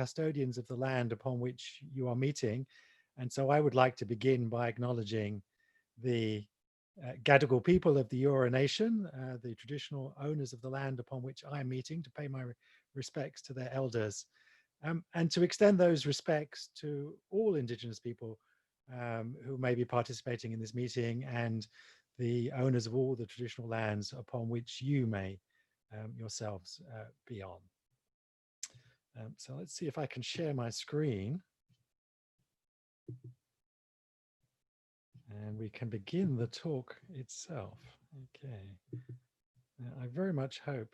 custodians of the land upon which you are meeting. And so I would like to begin by acknowledging the Gadigal people of the Eora Nation, the traditional owners of the land upon which I am meeting, to pay my respects to their elders, and to extend those respects to all Indigenous people who may be participating in this meeting, and the owners of all the traditional lands upon which you may yourselves be on. So let's see if I can share my screen. And we can begin the talk itself. Okay. Now, I very much hope,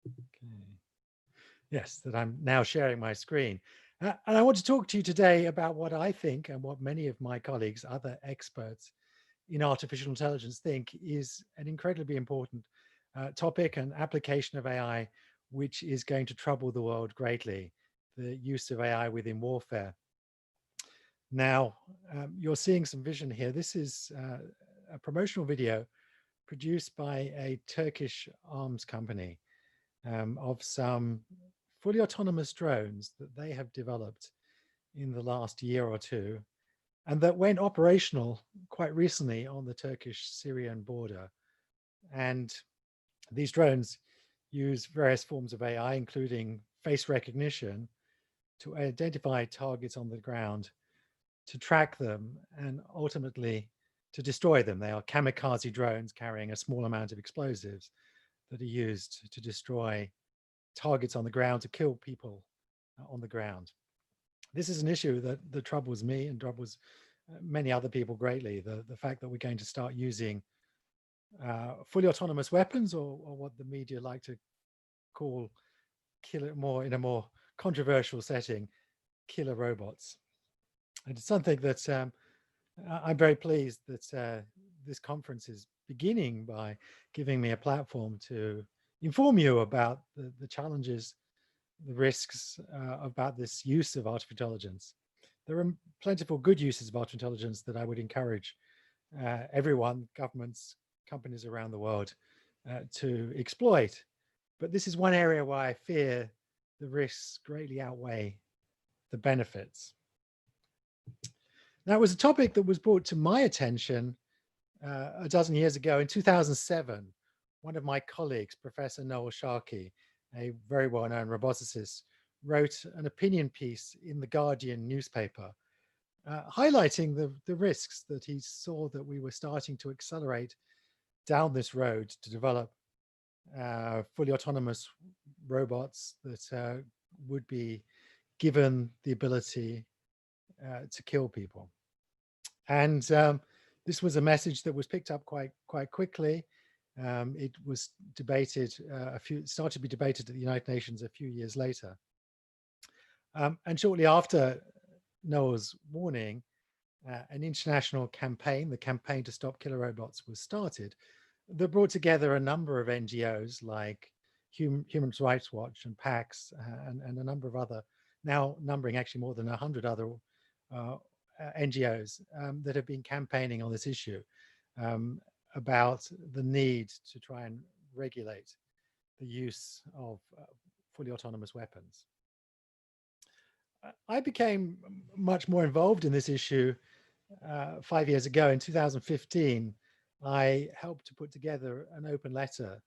okay, yes, that I'm now sharing my screen. And I want to talk to you today about what I think, and what many of my colleagues, other experts in artificial intelligence, think is an incredibly important topic and application of AI, which is going to trouble the world greatly: the use of AI within warfare. Now, you're seeing some vision here. This is a promotional video produced by a Turkish arms company of some fully autonomous drones that they have developed in the last year or two, and that went operational quite recently on the Turkish-Syrian border. And these drones use various forms of AI, including face recognition, to identify targets on the ground, to track them, and ultimately to destroy them. They are kamikaze drones carrying a small amount of explosives that are used to destroy targets on the ground, to kill people on the ground. This is an issue that troubles me and troubles many other people greatly. The fact that we're going to start using fully autonomous weapons, or what the media like to call, in a more controversial setting, killer robots. And it's something that I'm very pleased that this conference is beginning by giving me a platform to inform you about the challenges, the risks about this use of artificial intelligence. There are plentiful good uses of artificial intelligence that I would encourage everyone, governments, companies around the world to exploit. But this is one area where I fear the risks greatly outweigh the benefits. Now, it was a topic that was brought to my attention a dozen years ago. In 2007, one of my colleagues, Professor Noel Sharkey, a very well-known roboticist, wrote an opinion piece in the Guardian newspaper, highlighting the risks that he saw that we were starting to accelerate down this road to develop fully autonomous robots that would be given the ability to kill people. And this was a message that was picked up quite quickly. It was debated started to be debated at the United Nations a few years later. And shortly after Noah's warning, an international campaign, the Campaign to Stop Killer Robots, was started, that brought together a number of NGOs like Human Rights Watch and PAX and a number of other, now numbering actually more than 100 other NGOs that have been campaigning on this issue about the need to try and regulate the use of fully autonomous weapons. I became much more involved in this issue 5 years ago. In 2015, I helped to put together an open letter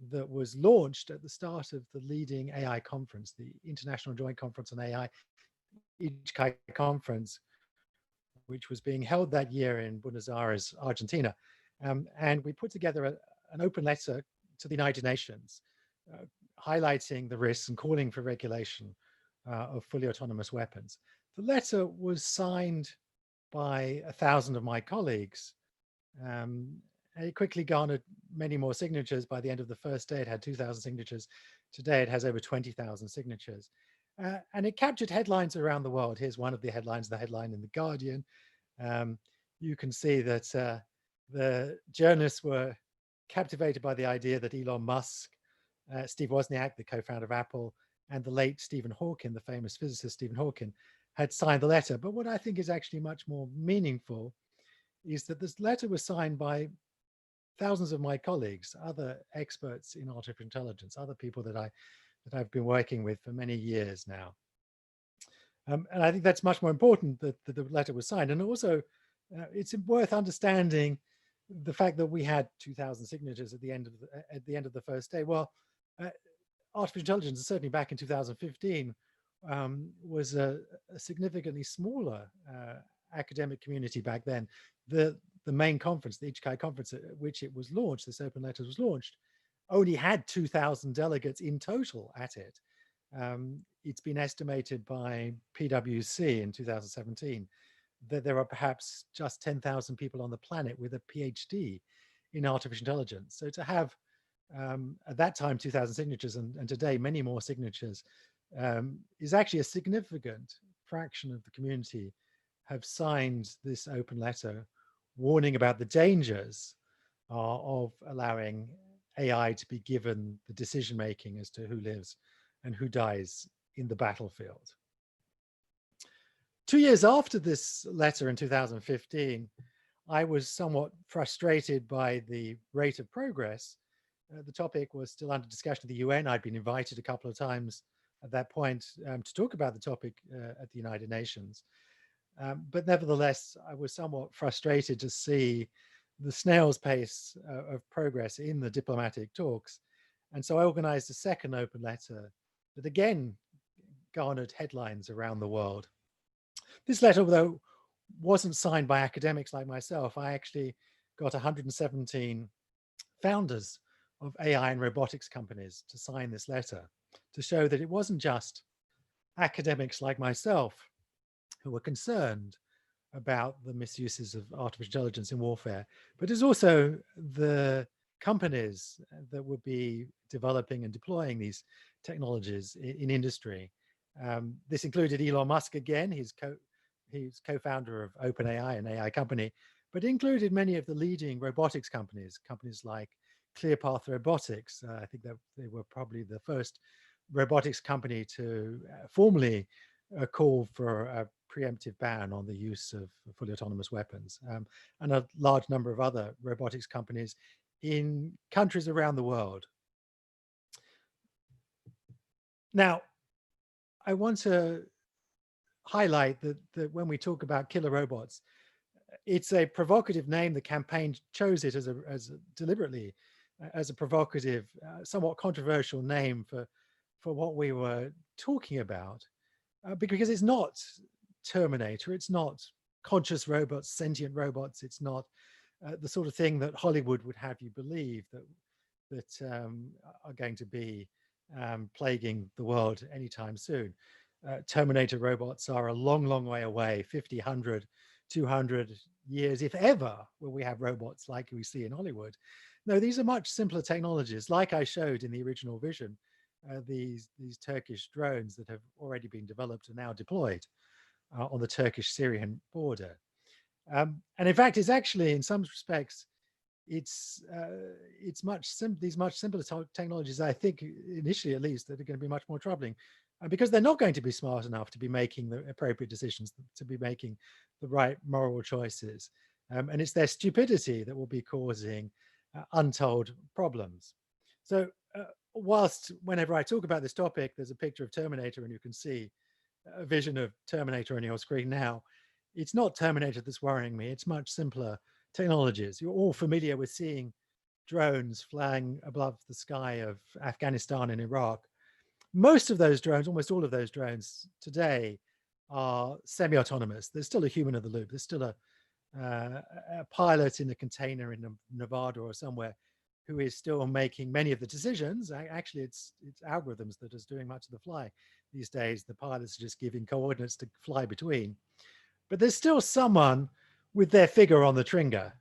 that was launched at the start of the leading AI conference, the International Joint Conference on AI, IJCAI conference, which was being held that year in Buenos Aires, Argentina. And we put together an open letter to the United Nations, highlighting the risks and calling for regulation of fully autonomous weapons. The letter was signed by 1,000 of my colleagues. It quickly garnered many more signatures. By the end of the first day, it had 2,000 signatures. Today, it has over 20,000 signatures. And it captured headlines around the world. Here's one of the headlines, the headline in The Guardian. You can see that the journalists were captivated by the idea that Elon Musk, Steve Wozniak, the co-founder of Apple, and the late Stephen Hawking, the famous physicist Stephen Hawking, had signed the letter. But what I think is actually much more meaningful is that this letter was signed by thousands of my colleagues, other experts in artificial intelligence, other people that I that I've been working with for many years now. And I think that's much more important that the letter was signed. And also, it's worth understanding the fact that we had 2,000 signatures at the end of the first day. Well, uh, artificial intelligence, certainly back in 2015, was a significantly smaller academic community back then. The main conference, the ICHCAI conference at which it was launched, this open letter was launched, only had 2,000 delegates in total at it. It's been estimated by PwC in 2017 that there are perhaps just 10,000 people on the planet with a PhD in artificial intelligence. So to have at that time 2,000 signatures and today many more signatures is actually a significant fraction of the community have signed this open letter warning about the dangers of allowing AI to be given the decision making as to who lives and who dies in the battlefield. 2 years after this letter in 2015, I was somewhat frustrated by the rate of progress. The topic was still under discussion at the UN. I'd been invited a couple of times at that point to talk about the topic at the United Nations. But nevertheless, I was somewhat frustrated to see the snail's pace of progress in the diplomatic talks. And so I organized a second open letter that again garnered headlines around the world. This letter, though, wasn't signed by academics like myself. I actually got 117 founders of AI and robotics companies to sign this letter to show that it wasn't just academics like myself who were concerned about the misuses of artificial intelligence in warfare, but it's also the companies that would be developing and deploying these technologies in industry. This included Elon Musk again, he's co-founder of OpenAI, an AI company, but included many of the leading robotics companies like ClearPath Robotics. I think that they were probably the first robotics company to formally call for a preemptive ban on the use of fully autonomous weapons, and a large number of other robotics companies in countries around the world. Now, I want to highlight that when we talk about killer robots, it's a provocative name. The campaign chose it as deliberately as a provocative, somewhat controversial name for what we were talking about, because it's not Terminator, it's not conscious robots, sentient robots, it's not the sort of thing that Hollywood would have you believe that are going to be plaguing the world anytime soon. Terminator robots are a long, long way away, 50, 100, 200 years, if ever, will we have robots like we see in Hollywood. No, these are much simpler technologies, like I showed in the original vision. These Turkish drones that have already been developed and now deployed on the Turkish-Syrian border. And in fact, it's actually, in some respects, it's these much simpler technologies, I think, initially at least, that are going to be much more troubling, because they're not going to be smart enough to be making the appropriate decisions, to be making the right moral choices. And it's their stupidity that will be causing untold problems. So whilst whenever I talk about this topic, there's a picture of Terminator and you can see a vision of Terminator on your screen now, it's not Terminator that's worrying me. It's much simpler technologies. You're all familiar with seeing drones flying above the sky of Afghanistan and Iraq. Most of those drones, almost all of those drones today, are semi-autonomous. There's still a human in the loop. There's still a pilot in a container in Nevada or somewhere who is still making many of the decisions. Actually, it's algorithms that is doing much of the fly these days. The pilots are just giving coordinates to fly between. But there's still someone with their finger on the trigger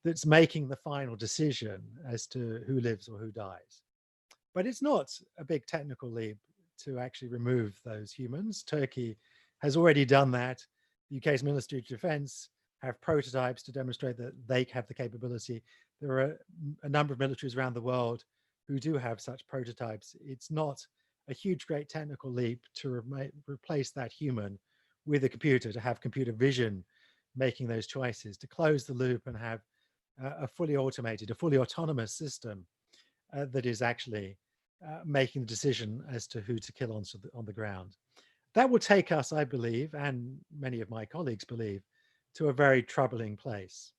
that's making the final decision as to who lives or who dies. But it's not a big technical leap to actually remove those humans. Turkey has already done that. The UK's Ministry of Defence have prototypes to demonstrate that they have the capability. There are a number of militaries around the world who do have such prototypes. It's not a huge, great technical leap to replace that human with a computer, to have computer vision making those choices, to close the loop and have a fully automated, a fully autonomous system that is actually making the decision as to who to kill on the ground. That will take us, I believe, and many of my colleagues believe, to a very troubling place.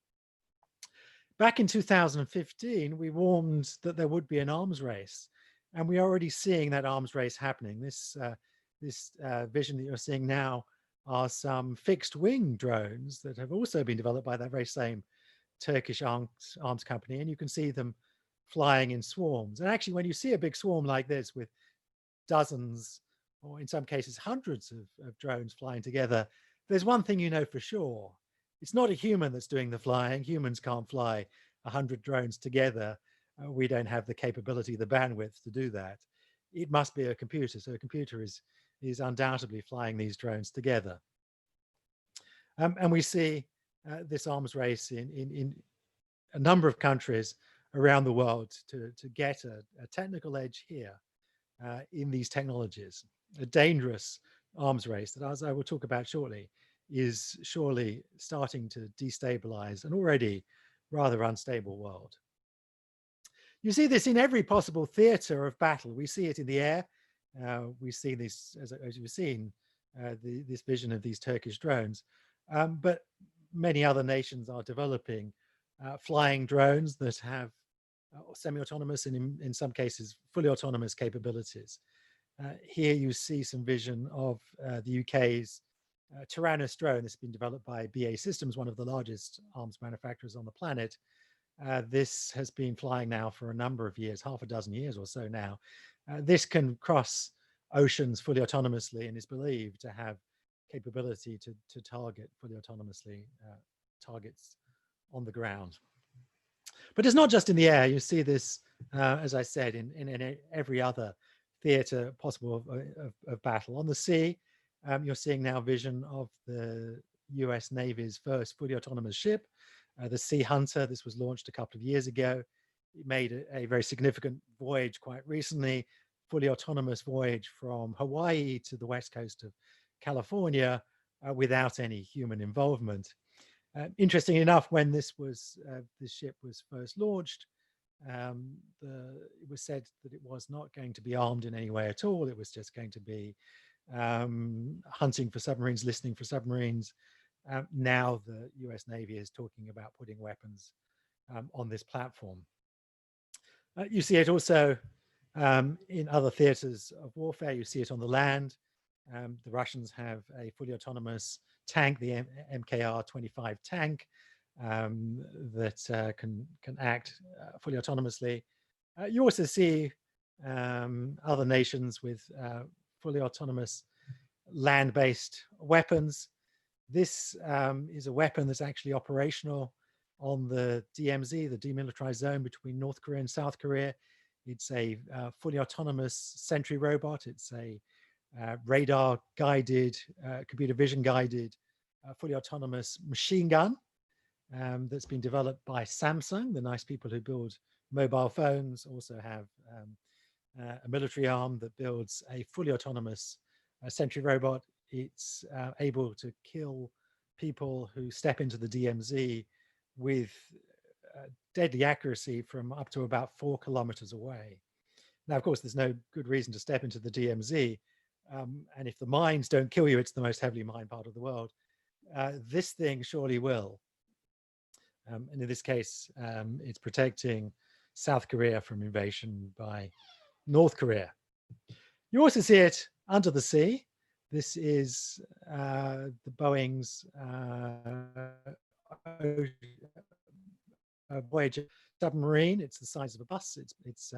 Back in 2015, we warned that there would be an arms race, and we're already seeing that arms race happening. This vision that you're seeing now are some fixed wing drones that have also been developed by that very same Turkish arms company, and you can see them flying in swarms. And actually, when you see a big swarm like this with dozens, or in some cases hundreds of drones flying together, there's one thing you know for sure. It's not a human that's doing the flying. Humans can't fly 100 drones together. We don't have the capability, the bandwidth to do that. It must be a computer. So a computer is undoubtedly flying these drones together. And we see this arms race in a number of countries around the world to get a technical edge here in these technologies. A dangerous arms race that, as I will talk about shortly, is surely starting to destabilize an already rather unstable world. You see this in every possible theater of battle. We see it in the air. We see this, as you've seen, this vision of these Turkish drones. But many other nations are developing flying drones that have semi-autonomous and in some cases fully autonomous capabilities. Here you see some vision of the UK's Tyrannus drone. This has been developed by BAE Systems, one of the largest arms manufacturers on the planet. This has been flying now for a number of years, half a dozen years or so now. This can cross oceans fully autonomously and is believed to have capability to target fully autonomously targets on the ground. But it's not just in the air. You see this, as I said, in every other theater possible of battle. On the sea, you're seeing now vision of the US Navy's first fully autonomous ship, the Sea Hunter. This was launched a couple of years ago. It made a very significant voyage quite recently, fully autonomous voyage from Hawaii to the west coast of California without any human involvement. Interestingly enough, when this ship was first launched, it was said that it was not going to be armed in any way at all. It was just going to be hunting for submarines, listening for submarines. Now the US Navy is talking about putting weapons on this platform. You see it also in other theaters of warfare. You see it on the land. The Russians have a fully autonomous tank, the MKR-25 tank, that can act fully autonomously. You also see other nations with fully autonomous land-based weapons. This is a weapon that's actually operational on the DMZ, the demilitarized zone between North Korea and South Korea. It's a fully autonomous sentry robot. It's a radar-guided, computer vision-guided, fully autonomous machine gun that's been developed by Samsung. The nice people who build mobile phones also have a military arm that builds a fully autonomous sentry robot. It's able to kill people who step into the DMZ with deadly accuracy from up to about 4 kilometers away. Now, of course, there's no good reason to step into the DMZ. And if the mines don't kill you, it's the most heavily mined part of the world. This thing surely will. And in this case, it's protecting South Korea from invasion by North Korea. You also see it under the sea. This is the Boeing's Voyager submarine. It's the size of a bus. It's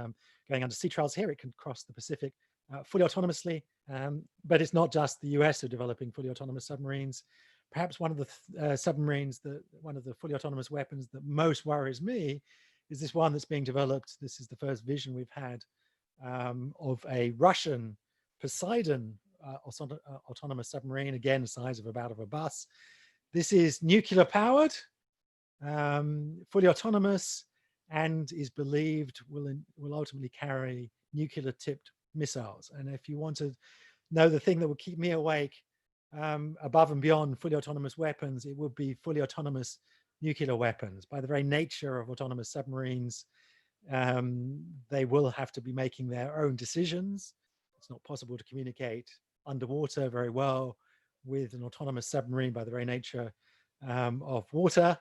going under sea trials here. It can cross the Pacific fully autonomously. But it's not just the US who are developing fully autonomous submarines. Perhaps one of the submarines, one of the fully autonomous weapons that most worries me is this one that's being developed. This is the first vision we've had of a Russian Poseidon autonomous submarine, again, the size of about a bus. This is nuclear powered, fully autonomous, and is believed will ultimately carry nuclear tipped missiles. And if you want to know the thing that will keep me awake above and beyond fully autonomous weapons, it would be fully autonomous nuclear weapons. By the very nature of autonomous submarines, They will have to be making their own decisions. It's not possible to communicate underwater very well with an autonomous submarine by the very nature of water,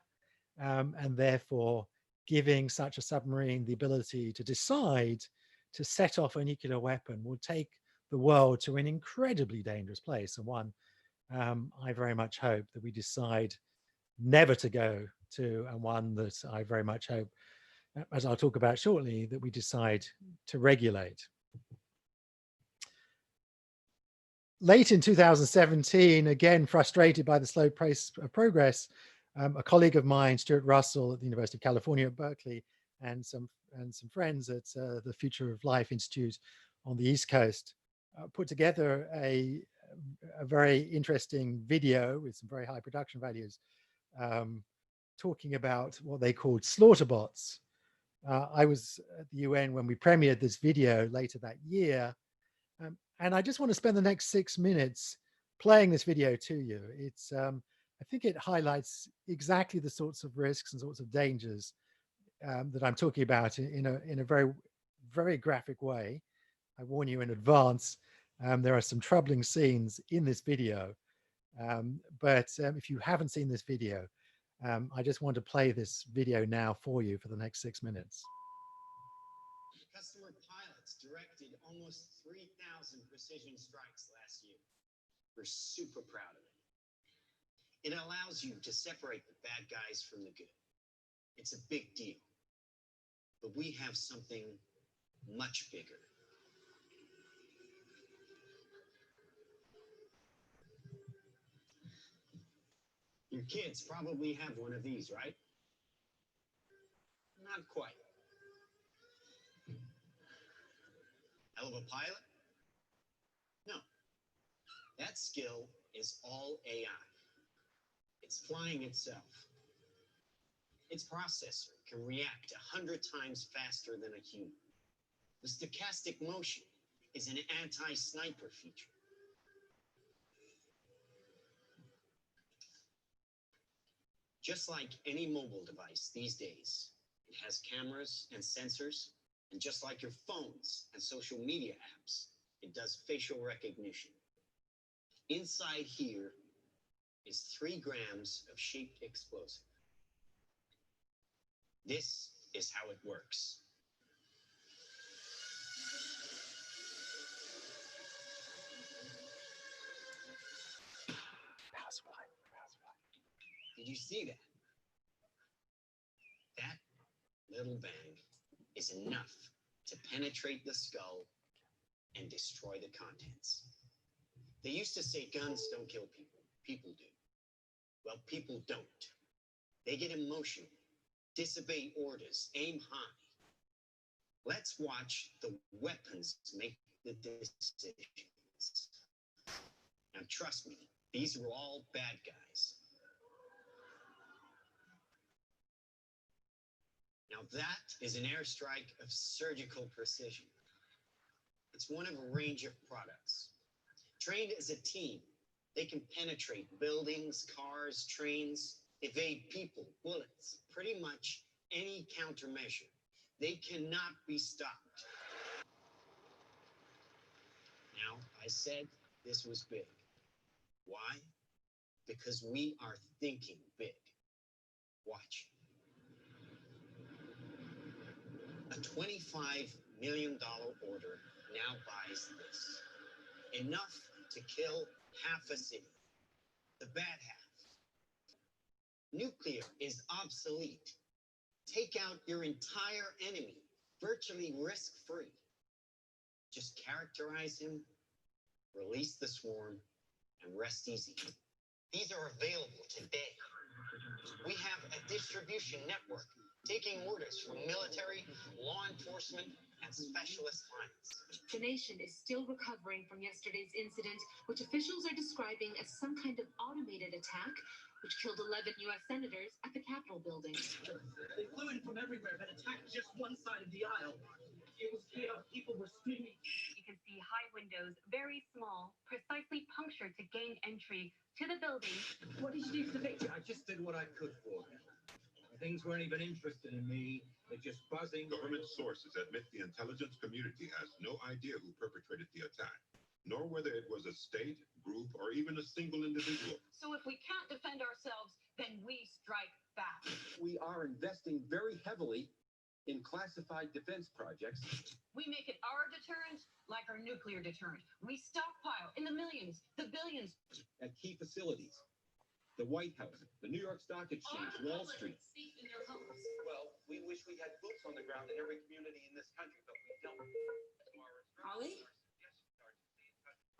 and therefore giving such a submarine the ability to decide to set off a nuclear weapon will take the world to an incredibly dangerous place, and one I very much hope that we decide never to go to, and one that I very much hope, as I'll talk about shortly, that we decide to regulate. Late in 2017, again frustrated by the slow pace of progress, a colleague of mine, Stuart Russell at the University of California at Berkeley, and some friends at the Future of Life Institute on the East Coast, put together a very interesting video with some very high production values, talking about what they called Slaughterbots. I was at the UN when we premiered this video later that year, and I just want to spend the next 6 minutes playing this video to you. It's, I think it highlights exactly the sorts of risks and sorts of dangers that I'm talking about in a very, very graphic way. I warn you in advance, there are some troubling scenes in this video. But if you haven't seen this video, I just want to play this video now for you for the next 6 minutes. Customer pilots directed almost 3,000 precision strikes last year. We're super proud of it. It allows you to separate the bad guys from the good. It's a big deal. But we have something much bigger. Your kids probably have one of these, right? Not quite. Hell of a pilot? No. That skill is all AI. It's flying itself. Its processor can react 100 times faster than a human. The stochastic motion is an anti-sniper feature. Just like any mobile device these days, it has cameras and sensors, and just like your phones and social media apps, it does facial recognition. Inside here is 3 grams of shaped explosive. This is how it works. Did you see that? That little bang is enough to penetrate the skull and destroy the contents. They used to say guns don't kill people, people do. Well, people don't. They get emotional, disobey orders, aim high. Let's watch the weapons make the decisions. Now, trust me, these were all bad guys. Now, that is an airstrike of surgical precision. It's one of a range of products. Trained as a team, they can penetrate buildings, cars, trains, evade people, bullets, pretty much any countermeasure. They cannot be stopped. Now, I said this was big. Why? Because we are thinking big. Watch. A $25 million order now buys this. Enough to kill half a city. The bad half. Nuclear is obsolete. Take out your entire enemy, virtually risk-free. Just characterize him, release the swarm, and rest easy. These are available today. We have a distribution network taking orders from military, law enforcement, and specialist clients. The nation is still recovering from yesterday's incident, which officials are describing as some kind of automated attack, which killed 11 U.S. senators at the Capitol building. They flew in from everywhere but attacked just one side of the aisle. It was chaos. People were screaming. You can see high windows, very small, precisely punctured to gain entry to the building. What did you do for the victim? I just did what I could for him. Things weren't even interested in me. They're just buzzing. Government sources admit the intelligence community has no idea who perpetrated the attack, nor whether it was a state, group, or even a single individual. So if we can't defend ourselves, then we strike back. We are investing very heavily in classified defense projects. We make it our deterrent like our nuclear deterrent. We stockpile in the millions, the billions. At key facilities, the White House, the New York Stock Exchange, Wall Street. Safe in their homes. Well, we wish we had boots on the ground in every community in this country, but we don't. Ollie?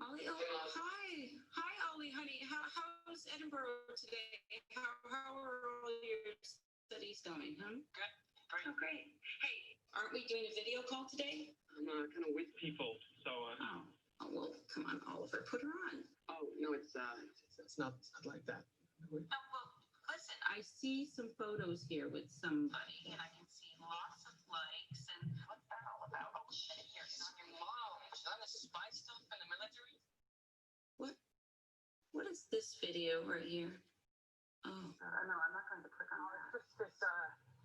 Ollie, oh, hi. Hi, Ollie, honey. How's Edinburgh today? How are all your studies going, huh? Good. Great. Oh, great. Hey, aren't we doing a video call today? I'm kind of with people, so. Oh, well, come on, Oliver, put her on. Oh, no, it's not like that. Oh, well, listen, I see some photos here with somebody, and I can see lots of likes, and what's that all about? Oh, shit, here, it's on your mom. I'm a spy stuff in the military. What is this video right here? Oh. No, I'm not going to click on it. It's this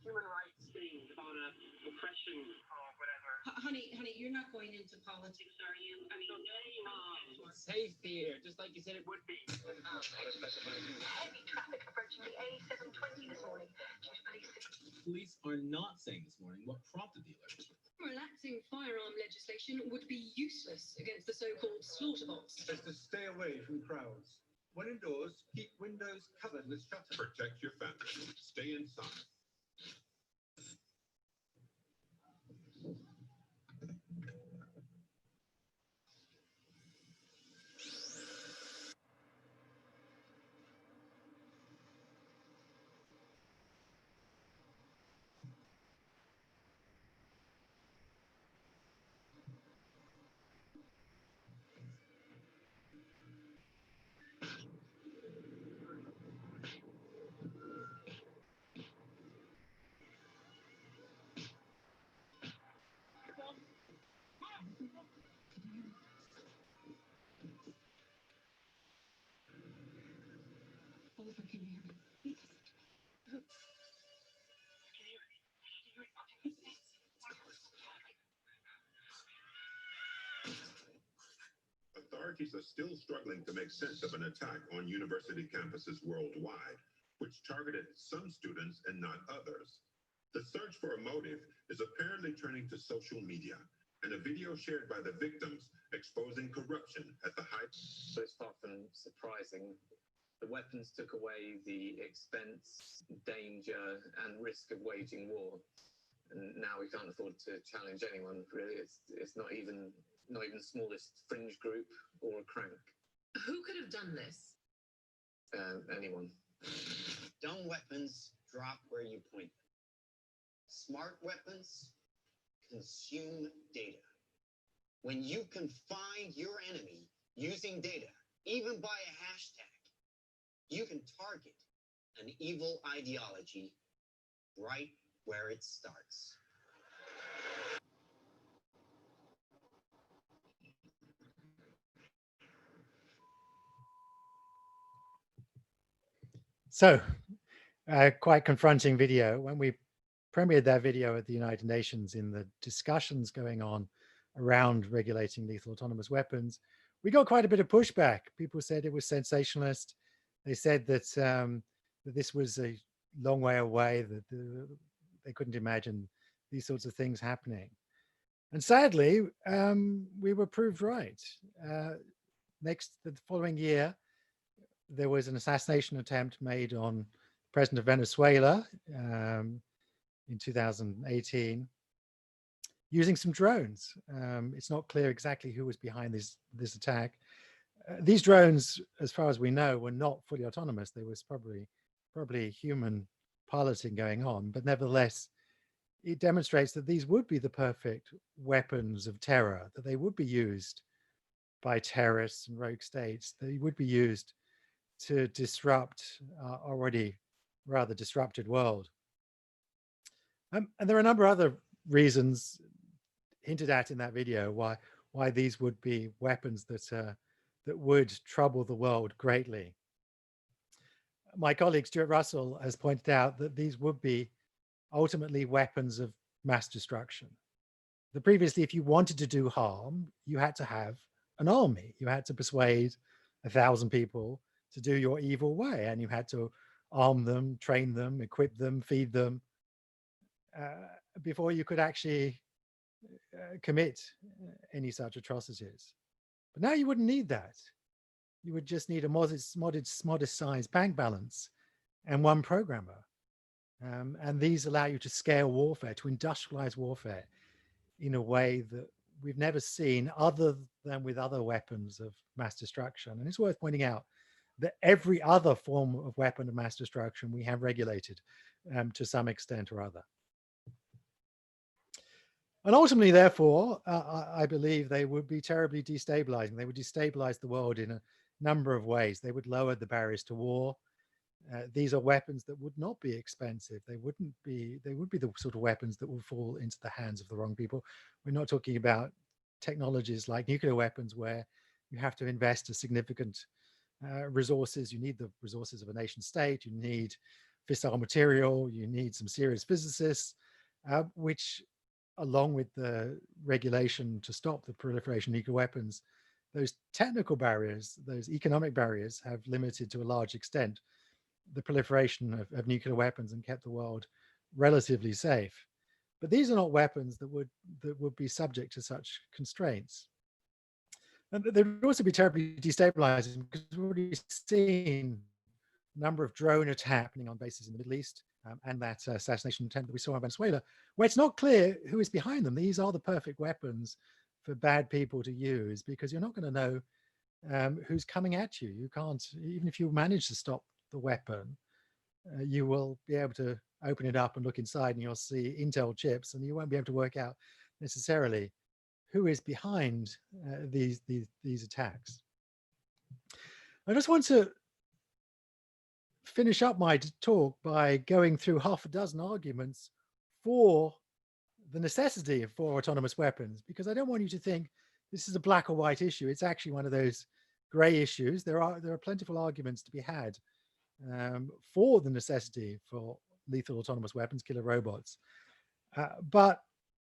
human rights thing about oppression or whatever. Honey, you're not going into politics, are you? I mean, Mom, it's safe here, just like you said it would be. heavy traffic approaching the A720 this morning. Police are not saying this morning what prompted the alert. Relaxing firearm legislation would be useless against the so-called Slaughterbots. Is to stay away from crowds. When indoors, keep windows covered with shutters. Protect your family. Stay inside. Oliver, can you hear me? Authorities are still struggling to make sense of an attack on university campuses worldwide, which targeted some students and not others. The search for a motive is apparently turning to social media, and a video shared by the victims exposing corruption at the height. So it's far from surprising. The weapons took away the expense, danger, and risk of waging war. And now we can't afford to challenge anyone, really. It's not even the smallest fringe group or a crank. Who could have done this? Anyone. Dumb weapons drop where you point them. Smart weapons consume data. When you can find your enemy using data, even by a hashtag, you can target an evil ideology right where it starts. So, quite confronting video. When we premiered that video at the United Nations in the discussions going on around regulating lethal autonomous weapons, we got quite a bit of pushback. People said it was sensationalist. They said that, that this was a long way away, that they couldn't imagine these sorts of things happening. And sadly, we were proved right. The following year, there was an assassination attempt made on the president of Venezuela in 2018 using some drones. It's not clear exactly who was behind this attack. These drones, as far as we know, were not fully autonomous. There was probably human piloting going on, but nevertheless, it demonstrates that these would be the perfect weapons of terror, that they would be used by terrorists and rogue states. They would be used to disrupt our already rather disrupted world. And there are a number of other reasons hinted at in that video why these would be weapons that would trouble the world greatly. My colleague Stuart Russell has pointed out that these would be ultimately weapons of mass destruction. That previously, if you wanted to do harm, you had to have an army. You had to persuade 1,000 people to do your evil way, and you had to arm them, train them, equip them, feed them, before you could actually commit any such atrocities. But now you wouldn't need that. You would just need a modest size bank balance and one programmer. And these allow you to scale warfare, to industrialize warfare in a way that we've never seen other than with other weapons of mass destruction. And it's worth pointing out that every other form of weapon of mass destruction we have regulated to some extent or other. And ultimately, therefore, I believe they would be terribly destabilizing. They would destabilize the world in a number of ways. They would lower the barriers to war. These are weapons that would not be expensive. They would be the sort of weapons that would fall into the hands of the wrong people. We're not talking about technologies like nuclear weapons where you have to invest a significant resources. You need the resources of a nation state. You need fissile material. You need some serious physicists, which, along with the regulation to stop the proliferation of nuclear weapons, those technical barriers, those economic barriers have limited to a large extent the proliferation of nuclear weapons and kept the world relatively safe. But these are not weapons that would be subject to such constraints. And they would also be terribly destabilizing because we've already seen a number of drone attacks happening on bases in the Middle East, and that assassination attempt that we saw in Venezuela, where it's not clear who is behind them. These are the perfect weapons for bad people to use because you're not going to know who's coming at you. You can't, even if you manage to stop the weapon, you will be able to open it up and look inside and you'll see Intel chips, and you won't be able to work out necessarily who is behind these attacks. I just want to finish up my talk by going through half a dozen arguments for the necessity for autonomous weapons, because I don't want you to think this is a black or white issue. It's actually one of those gray issues. There are plentiful arguments to be had for the necessity for lethal autonomous weapons, killer robots. But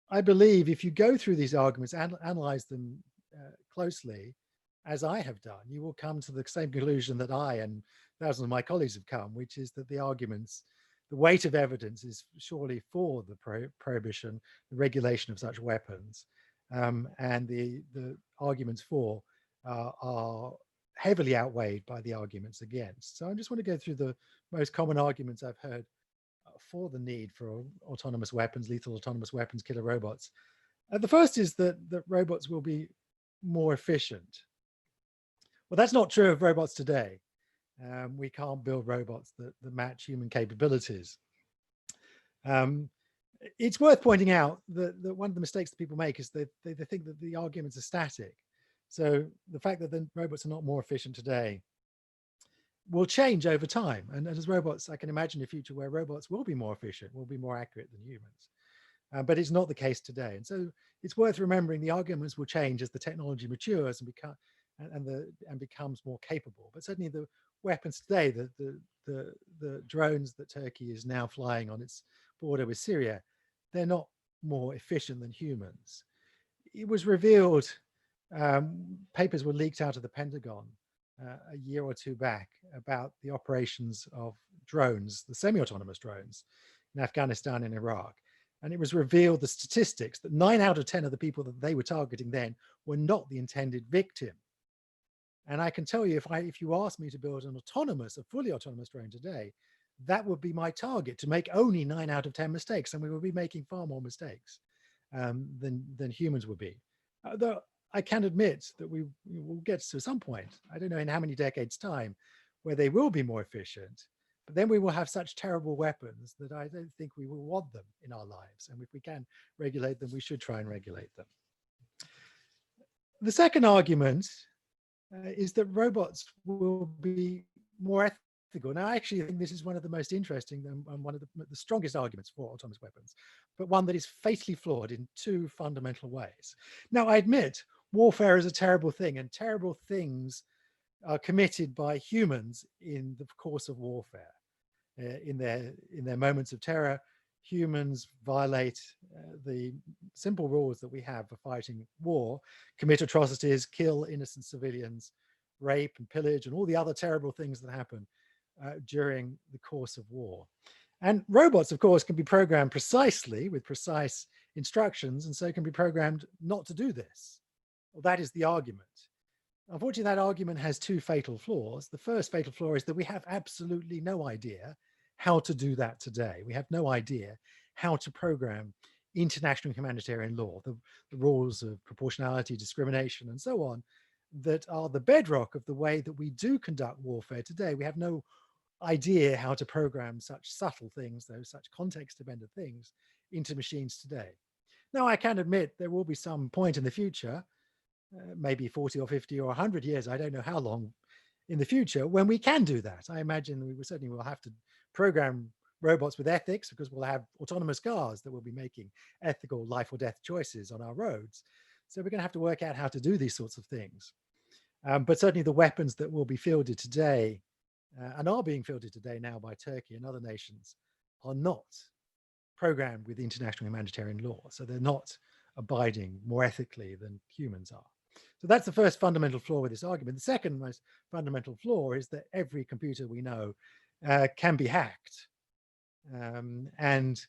I believe if you go through these arguments and analyze them closely, as I have done, you will come to the same conclusion that I and thousands of my colleagues have come, which is that the arguments, the weight of evidence is surely for the prohibition, the regulation of such weapons. And the arguments for are heavily outweighed by the arguments against. So I just want to go through the most common arguments I've heard for the need for autonomous weapons, lethal autonomous weapons, killer robots. The first is that robots will be more efficient. Well, that's not true of robots today. We can't build robots that match human capabilities. It's worth pointing out that one of the mistakes that people make is that they think that the arguments are static. So the fact that the robots are not more efficient today will change over time. And as robots, I can imagine a future where robots will be more efficient, will be more accurate than humans. But it's not the case today. And so it's worth remembering the arguments will change as the technology matures and becomes more capable. But certainly the weapons today, the drones that Turkey is now flying on its border with Syria, they're not more efficient than humans. It was revealed, papers were leaked out of the Pentagon a year or two back about the operations of drones, the semi-autonomous drones in Afghanistan and Iraq. And it was revealed the statistics that 9 out of 10 of the people that they were targeting then were not the intended victim. And I can tell you, if you asked me to build a fully autonomous drone today, that would be my target, to make only 9 out of 10 mistakes. And we would be making far more mistakes than humans would be. Though I can admit that we will get to some point, I don't know in how many decades time, where they will be more efficient. But then we will have such terrible weapons that I don't think we will want them in our lives. And if we can regulate them, we should try and regulate them. The second argument is that robots will be more ethical. Now, I actually think this is one of the most interesting and one of the strongest arguments for autonomous weapons, but one that is fatally flawed in 2 fundamental ways. Now, I admit warfare is a terrible thing, and terrible things are committed by humans in the course of warfare. In their moments of terror, humans violate the simple rules that we have for fighting war, commit atrocities, kill innocent civilians, rape and pillage, and all the other terrible things that happen during the course of war. And robots, of course, can be programmed precisely with precise instructions, and so can be programmed not to do this. Well, that is the argument. Unfortunately, that argument has two fatal flaws. The first fatal flaw is that we have absolutely no idea how to do that today. We have no idea how to program international humanitarian law, the rules of proportionality, discrimination, and so on, that are the bedrock of the way that we do conduct warfare today. We have no idea how to program such subtle things, those such context-dependent things, into machines today. Now, I can admit there will be some point in the future, maybe 40 or 50 or 100 years, I don't know how long in the future, when we can do that. I imagine we certainly will have to program robots with ethics, because we'll have autonomous cars that will be making ethical life or death choices on our roads. So we're going to have to work out how to do these sorts of things. But certainly the weapons that will be fielded today and are being fielded today now by Turkey and other nations are not programmed with international humanitarian law. So they're not abiding more ethically than humans are. So that's the first fundamental flaw with this argument. The second most fundamental flaw is that every computer we know can be hacked. And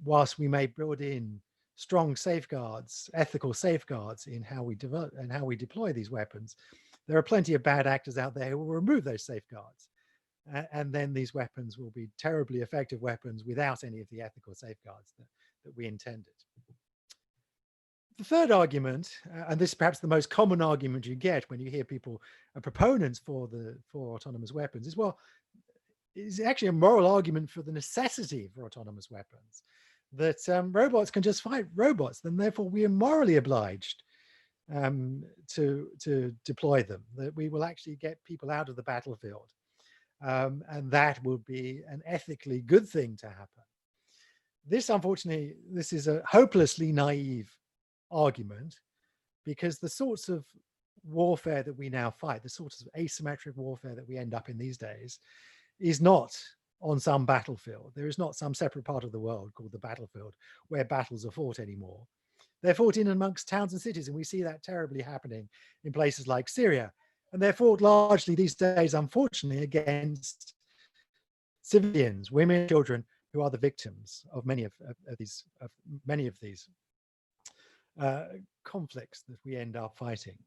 whilst we may build in strong safeguards, ethical safeguards in how we develop and how we deploy these weapons, there are plenty of bad actors out there who will remove those safeguards. And then these weapons will be terribly effective weapons without any of the ethical safeguards that we intended. The third argument, and this is perhaps the most common argument you get when you hear people, proponents for autonomous weapons, is, well, is actually a moral argument for the necessity for autonomous weapons, that robots can just fight robots, then therefore we are morally obliged to deploy them, that we will actually get people out of the battlefield. And that will be an ethically good thing to happen. This, unfortunately, this is a hopelessly naive argument, because the sorts of warfare that we now fight, the sorts of asymmetric warfare that we end up in these days, is not on some battlefield. There is not some separate part of the world called the battlefield where battles are fought anymore. They're fought in amongst towns and cities, and we see that terribly happening in places like Syria. And they're fought largely these days, unfortunately, against civilians, women, children, who are the victims of many of these conflicts that we end up fighting.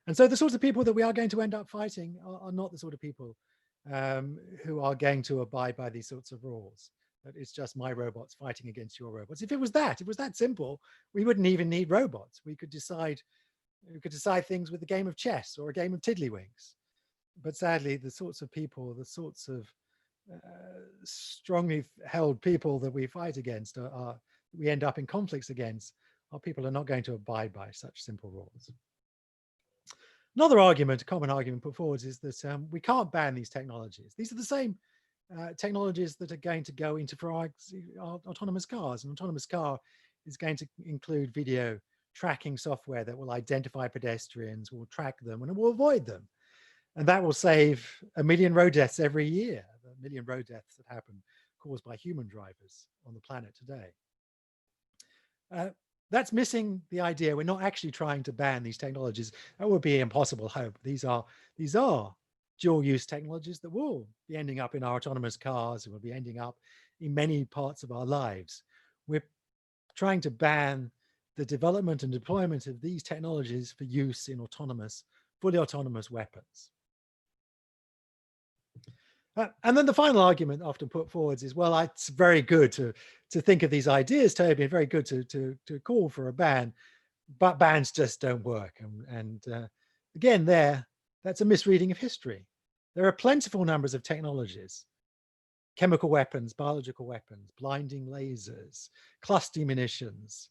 And so the sorts of people that we are going to end up fighting are not the sort of people who are going to abide by these sorts of rules. That it's just my robots fighting against your robots. If it was that simple, we wouldn't even need robots. We could decide things with a game of chess or a game of tiddlywinks. But sadly, the sorts of people, the sorts of strongly held people that we fight against, we end up in conflicts against, are people who are not going to abide by such simple rules. Another argument, a common argument put forward, is that we can't ban these technologies. These are the same technologies that are going to go into for our autonomous cars. An autonomous car is going to include video tracking software that will identify pedestrians, will track them, and it will avoid them. And that will save 1 million road deaths every year, the 1 million road deaths that happen caused by human drivers on the planet today. That's missing the idea. We're not actually trying to ban these technologies. That would be impossible hope. These are dual-use technologies that will be ending up in our autonomous cars. It will be ending up in many parts of our lives. We're trying to ban the development and deployment of these technologies for use in fully autonomous weapons. And then the final argument often put forward is, well, it's very good to think of these ideas, Toby, and very good to call for a ban, but bans just don't work. And again, that's a misreading of history. There are plentiful numbers of technologies, chemical weapons, biological weapons, blinding lasers, cluster munitions,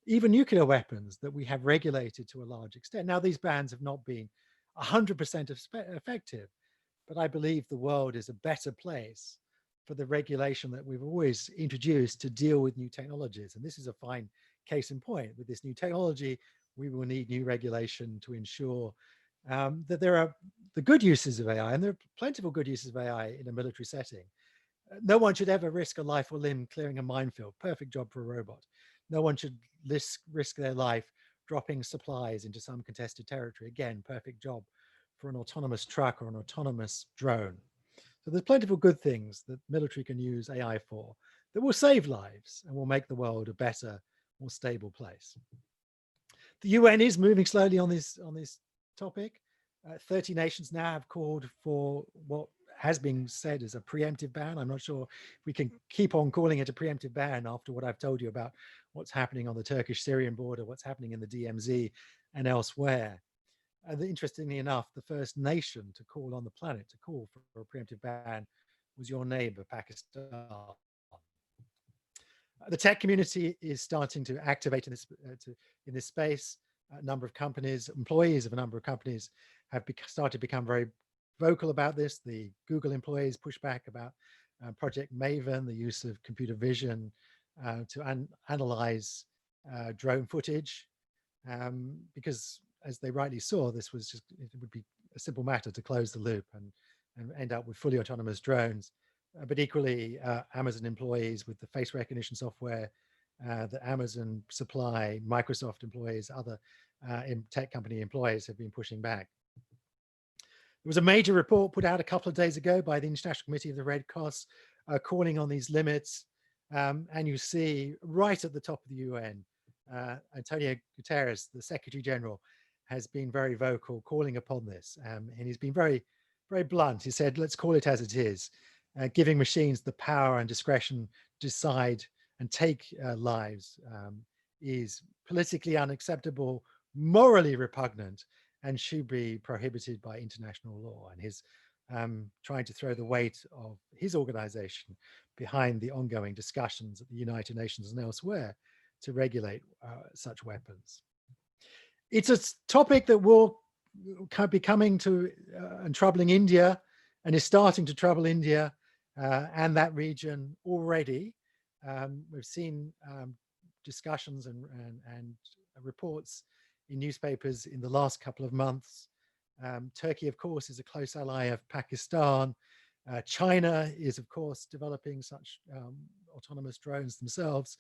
even nuclear weapons that we have regulated to a large extent. Now, these bans have not been 100% effective, but I believe the world is a better place for the regulation that we've always introduced to deal with new technologies. And this is a fine case in point. With this new technology, we will need new regulation to ensure that there are the good uses of AI, and there are plentiful good uses of AI in a military setting, No one should ever risk a life or limb clearing a minefield. Perfect job for a robot. No one should risk their life dropping supplies into some contested territory. Again, perfect job for an autonomous truck or an autonomous drone. So there's plentiful good things that military can use AI for that will save lives and will make the world a better, more stable place. The UN is moving slowly on this topic. 30 nations now have called for what has been said as a preemptive ban. I'm not sure if we can keep on calling it a preemptive ban after what I've told you about what's happening on the Turkish-Syrian border, what's happening in the DMZ and elsewhere. And interestingly enough, the first nation to call on the planet to call for a preemptive ban was your neighbor, Pakistan. The tech community is starting to activate in this space. A number of companies, employees of a number of companies have started to become very vocal about this. The Google employees push back about Project Maven, the use of computer vision to analyze drone footage, because as they rightly saw, this was just, it would be a simple matter to close the loop and end up with fully autonomous drones. But equally, Amazon employees with the face recognition software that Amazon supply, Microsoft employees, other tech company employees have been pushing back. There was a major report put out a couple of days ago by the International Committee of the Red Cross calling on these limits. And you see right at the top of the UN, Antonio Guterres, the Secretary General, has been very vocal calling upon this. And he's been very, very blunt. He said, let's call it as it is. Giving machines the power and discretion to decide and take lives is politically unacceptable, morally repugnant, and should be prohibited by international law. And his trying to throw the weight of his organization behind the ongoing discussions at the United Nations and elsewhere to regulate such weapons. It's a topic that will be coming to and troubling India, and is starting to trouble India and that region already. We've seen discussions and reports in newspapers in the last couple of months. Turkey, of course, is a close ally of Pakistan. China is, of course, developing such autonomous drones themselves.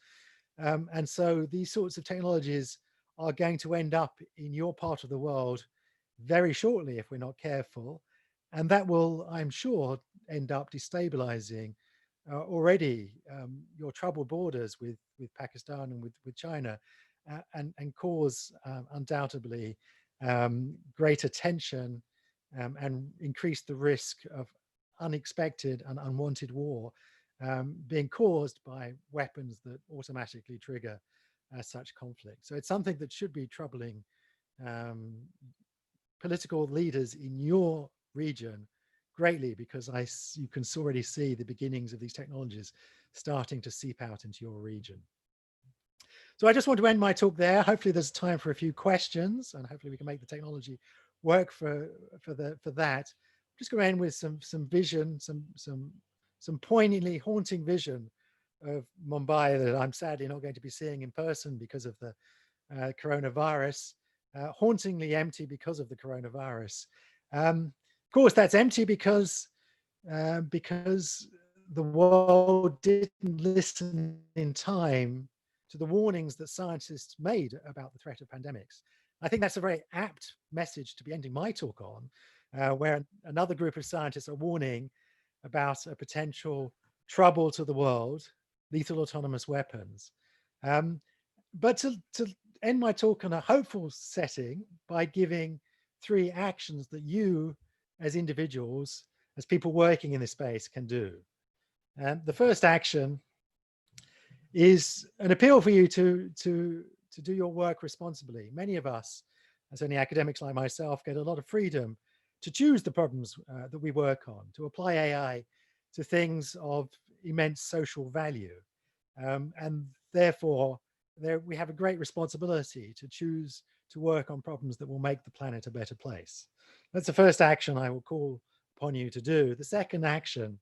And so these sorts of technologies are going to end up in your part of the world very shortly if we're not careful. And that will, I'm sure, end up destabilizing already your troubled borders with Pakistan and with China, and cause undoubtedly greater tension and increase the risk of unexpected and unwanted war being caused by weapons that automatically trigger such conflict. So it's something that should be troubling political leaders in your region greatly, because you can already see the beginnings of these technologies starting to seep out into your region. So I just want to end my talk there. Hopefully there's time for a few questions, and hopefully we can make the technology work for that. I'm just going to end with some vision, some poignantly haunting vision of Mumbai that I'm sadly not going to be seeing in person because of the coronavirus. Hauntingly empty because of the coronavirus. Of course, that's empty because the world didn't listen in time to the warnings that scientists made about the threat of pandemics. I think that's a very apt message to be ending my talk on, where another group of scientists are warning about a potential trouble to the world, lethal autonomous weapons. But to end my talk on a hopeful setting by giving 3 actions that you as individuals, as people working in this space, can do. And the first action is an appeal for you to do your work responsibly. Many of us, as only academics like myself, get a lot of freedom to choose the problems that we work on, to apply AI to things of immense social value. And therefore, we have a great responsibility to choose to work on problems that will make the planet a better place. That's the first action I will call upon you to do. The second action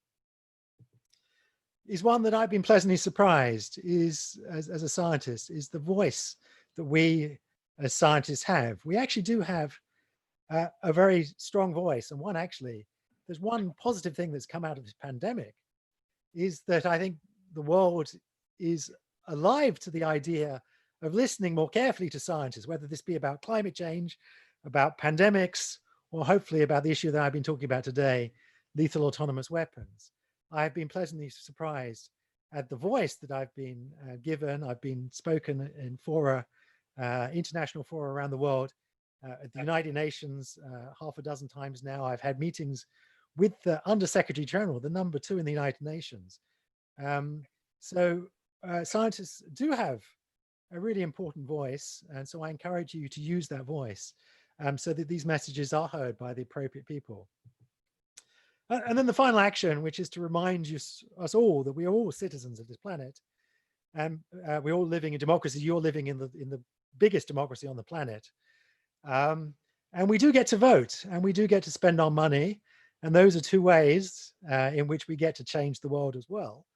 is one that I've been pleasantly surprised as a scientist, is the voice that we as scientists have. We actually do have a very strong voice. And there's one positive thing that's come out of this pandemic, is that I think the world is alive to the idea of listening more carefully to scientists, whether this be about climate change, about pandemics, or hopefully about the issue that I've been talking about today, lethal autonomous weapons. I've been pleasantly surprised at the voice that I've been given. I've been spoken in fora, international fora around the world, at the United Nations half a dozen times now. I've had meetings with the Under-Secretary General, the number 2 in the United Nations. So scientists do have a really important voice, and so I encourage you to use that voice so that these messages are heard by the appropriate people. And then the final action, which is to remind us all that we are all citizens of this planet, and we're all living in democracy. You're living in the biggest democracy on the planet, and we do get to vote, and we do get to spend our money, and those are 2 ways in which we get to change the world as well.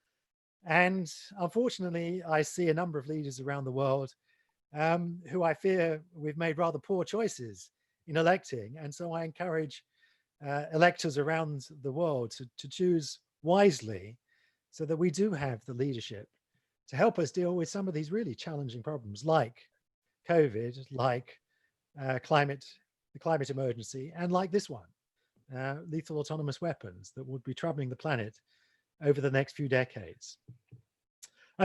And unfortunately, I see a number of leaders around the world who I fear we've made rather poor choices in electing, and so I encourage electors around the world to choose wisely so that we do have the leadership to help us deal with some of these really challenging problems like COVID, like the climate emergency, and like this one, lethal autonomous weapons that would be troubling the planet over the next few decades.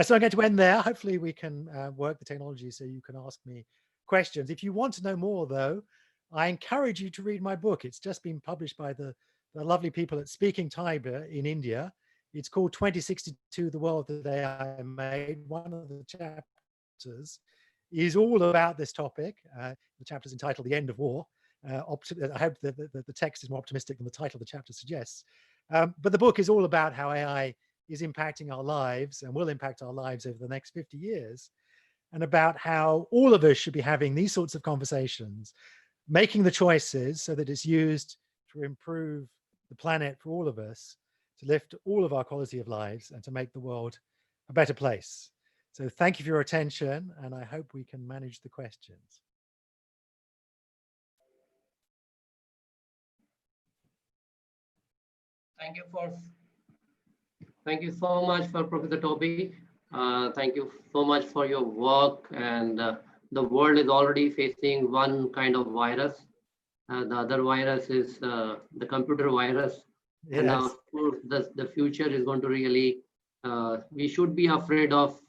So I'm going to end there. Hopefully we can work the technology so you can ask me questions. If you want to know more though, I encourage you to read my book. It's just been published by the lovely people at Speaking Tiber in India. It's called 2062, The World That AI Made. One of the chapters is all about this topic. The chapter is entitled The End of War. I hope that the text is more optimistic than the title of the chapter suggests. But the book is all about how AI is impacting our lives and will impact our lives over the next 50 years, and about how all of us should be having these sorts of conversations, making the choices so that it's used to improve the planet for all of us, to lift all of our quality of lives, and to make the world a better place. So thank you for your attention, and I hope we can manage the questions. Thank you so much for Professor Toby. Thank you so much for your work. And the world is already facing one kind of virus. The other virus is the computer virus. Yes. And of course, the future is going to really, we should be afraid of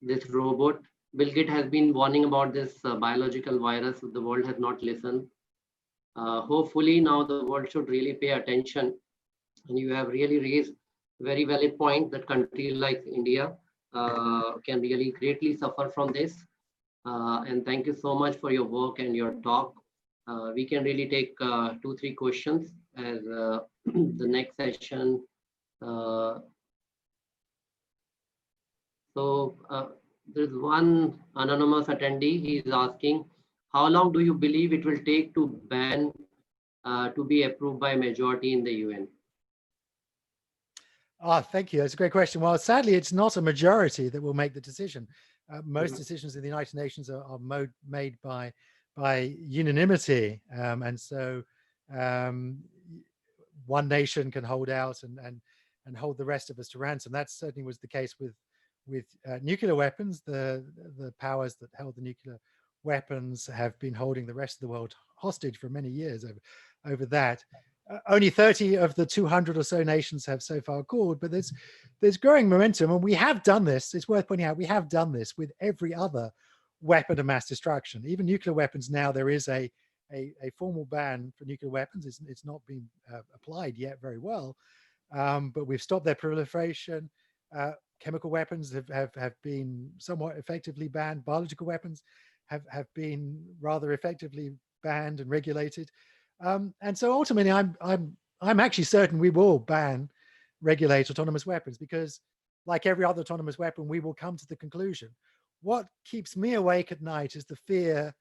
this robot. Bill Gates has been warning about this biological virus. The world has not listened. Hopefully now the world should really pay attention. And you have really raised very valid point that countries like India can really greatly suffer from this. And thank you so much for your work and your talk. We can really take 2-3 questions as the next session. There's one anonymous attendee. He is asking, how long do you believe it will take to ban to be approved by majority in the UN? Thank you. That's a great question. Well, sadly, it's not a majority that will make the decision. Most decisions in the United Nations are made by unanimity. And so one nation can hold out and hold the rest of us to ransom. That certainly was the case with nuclear weapons. The powers that held the nuclear weapons have been holding the rest of the world hostage for many years over that. Only 30 of the 200 or so nations have so far called, but there's growing momentum, and we have done this. It's worth pointing out we have done this with every other weapon of mass destruction. Even nuclear weapons now, there is a formal ban for nuclear weapons. It's not been applied yet very well, but we've stopped their proliferation. Chemical weapons have been somewhat effectively banned. Biological weapons have been rather effectively banned and regulated. And so ultimately, I'm actually certain we will regulate autonomous weapons, because like every other autonomous weapon, we will come to the conclusion. What keeps me awake at night is the fear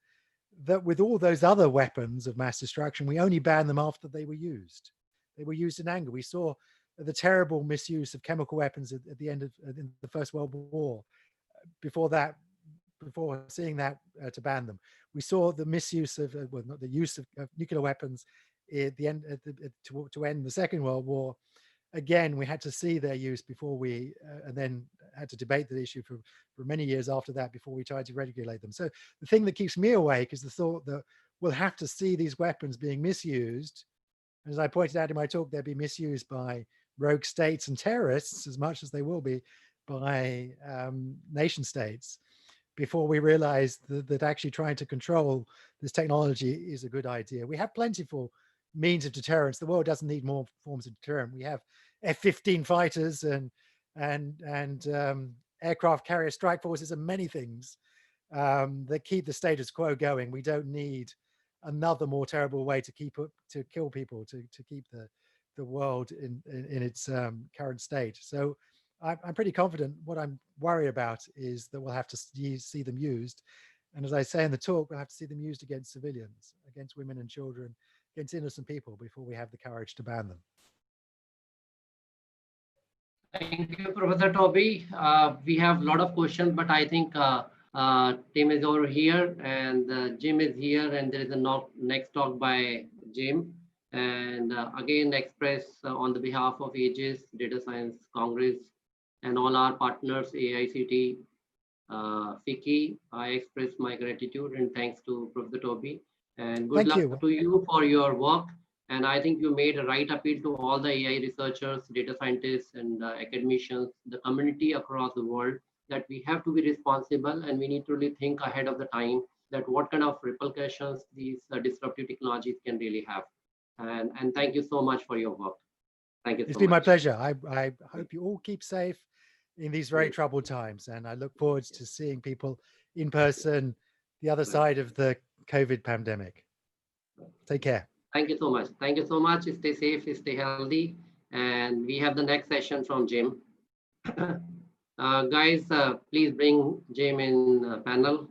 that with all those other weapons of mass destruction, we only ban them after they were used. They were used in anger. We saw the terrible misuse of chemical weapons at the end of the First World War. Before seeing that to ban them, we saw the misuse of, well, not the use of nuclear weapons at the end to end the Second World War. again, we had to see their use before we, and then had to debate the issue for many years after that before we tried to regulate them. So the thing that keeps me awake is the thought that we'll have to see these weapons being misused. As I pointed out in my talk, they'll be misused by rogue states and terrorists as much as they will be by nation states, before we realize that actually trying to control this technology is a good idea. We have plentiful means of deterrence. The world doesn't need more forms of deterrent. We have F-15 fighters and aircraft carrier strike forces and many things that keep the status quo going. We don't need another more terrible way to kill people, to keep the world in its current state. So I'm pretty confident. What I'm worried about is that we'll have to see them used. And as I say in the talk, we'll have to see them used against civilians, against women and children, against innocent people before we have the courage to ban them. Thank you, Professor Toby. We have a lot of questions, but I think Tim is over here and Jim is here, and there is a next talk by Jim. And again, express on the behalf of AGIS, Data Science Congress, and all our partners, AICT, FICCI, I express my gratitude and thanks to Professor Toby. And good luck to you for your work. And I think you made a right appeal to all the AI researchers, data scientists, and academicians, the community across the world, that we have to be responsible and we need to really think ahead of the time that what kind of repercussions these disruptive technologies can really have. And thank you so much for your work. Thank you so much. It's been my pleasure. I hope you all keep safe in these very troubled times. And I look forward to seeing people in person, the other side of the COVID pandemic. Take care. Thank you so much. Thank you so much. Stay safe, stay healthy. And we have the next session from Jim. Guys, please bring Jim in panel.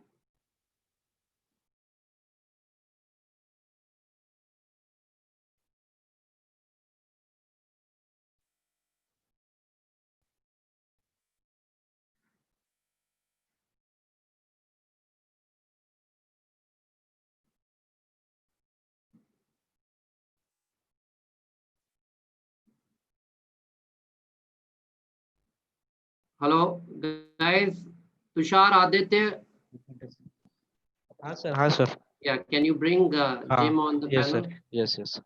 Hello, guys. Tushar, Aditya. Hi, sir. Hi, sir. Yeah, can you bring Jim on the yes, panel? Sir. Yes, yes.